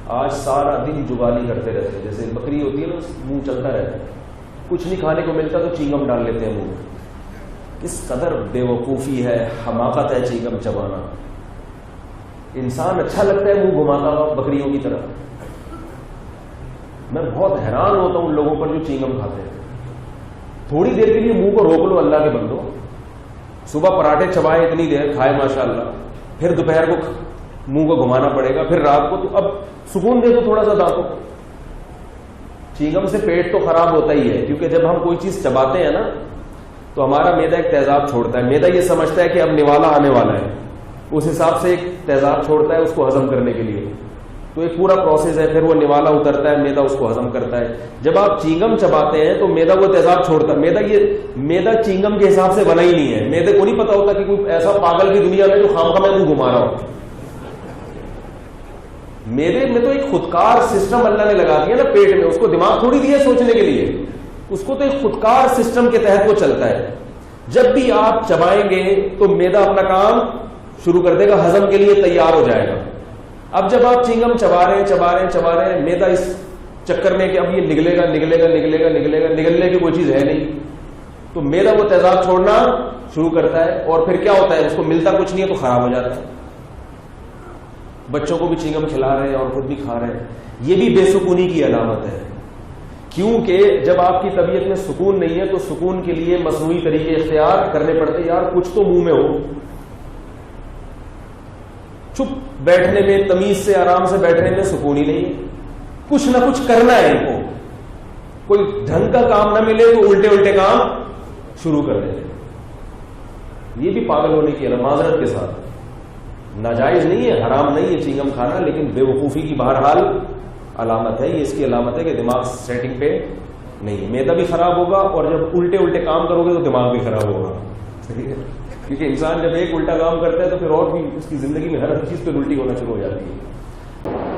آج سارا دن جگالی کرتے رہتے ہیں، جیسے بکری ہوتی ہے نا منہ چلتا رہتا ہے، کچھ نہیں کھانے کو ملتا تو چینگم ڈال لیتے ہیں منہ میں. کس قدر بے وقوفی ہے، حماقت ہے چینگم چبانا. انسان اچھا لگتا ہے منہ گھماتا ہوا بکریوں کی طرح. میں بہت حیران ہوتا ہوں ان لوگوں پر جو چینگم کھاتے ہیں. تھوڑی دیر کے لیے منہ کو روک لو اللہ کے بندو. صبح پراٹھے چبائے اتنی دیر کھائے ماشاءاللہ، پھر دوپہر کو منہ کو گھمانا پڑے گا، پھر رات کو، تو اب سکون دے دو تھوڑا سا دانتوں کو. چینگم سے پیٹ تو خراب ہوتا ہی ہے، کیونکہ جب ہم کوئی چیز چباتے ہیں نا تو ہمارا معدہ ایک تیزاب چھوڑتا ہے. معدہ یہ سمجھتا ہے کہ اب نوالا آنے والا ہے، اس حساب سے ایک تیزاب چھوڑتا ہے اس کو ہضم کرنے کے لیے. تو ایک پورا پروسیس ہے، پھر وہ نوالا اترتا ہے، معدہ اس کو ہضم کرتا ہے. جب آپ چینگم چباتے ہیں تو معدہ وہ تیزاب چھوڑتا ہے. معدہ چینگم کے حساب سے بنا ہی نہیں ہے. معدے کو نہیں پتا ہوتا کہ کوئی ایسا پاگل کی دنیا میں جو خامخواہ میں منہ گھما رہا ہوں. معدے میں تو ایک خودکار سسٹم اللہ نے لگا دیا نا پیٹ میں، اس کو دماغ تھوڑی دیا سوچنے کے لیے، اس کو تو ایک خودکار سسٹم کے تحت وہ چلتا ہے. جب بھی آپ چبائیں گے تو معدہ اپنا کام شروع کر دے گا، ہضم کے لیے تیار ہو جائے گا. اب جب آپ چینگم چبا رہے ہیں معدہ اس چکر میں کہ اب یہ نگلنے کی کوئی چیز ہے نہیں، تو معدہ وہ تیزاب چھوڑنا شروع کرتا ہے. اور پھر کیا ہوتا ہے، اس کو ملتا کچھ نہیں ہے تو خراب ہو جاتا ہے. بچوں کو بھی چینگم کھلا رہے ہیں اور خود بھی کھا رہے ہیں. یہ بھی بے سکونی کی علامت ہے، کیونکہ جب آپ کی طبیعت میں سکون نہیں ہے تو سکون کے لیے مصنوعی طریقے اختیار کرنے پڑتے. یار کچھ تو منہ میں ہو. چپ بیٹھنے میں، تمیز سے آرام سے بیٹھنے میں سکون ہی نہیں ہے. کچھ نہ کچھ کرنا ہے ان کو. کوئی ڈھنگ کا کام نہ ملے تو الٹے کام شروع کر دیتے. یہ بھی پاگل ہونے کی علامت، معذرت کے ساتھ ناجائز نہیں ہے، حرام نہیں ہے چینگم کھانا، لیکن بے وقوفی کی بہرحال علامت ہے. یہ اس کی علامت ہے کہ دماغ سیٹنگ پہ نہیں ہے. معدہ بھی خراب ہوگا اور جب الٹے کام کرو گے تو دماغ بھی خراب ہوگا. کیونکہ انسان جب ایک الٹا کام کرتا ہے تو پھر اور بھی اس کی زندگی میں ہر چیز پہ الٹی ہونا شروع ہو جاتی ہے.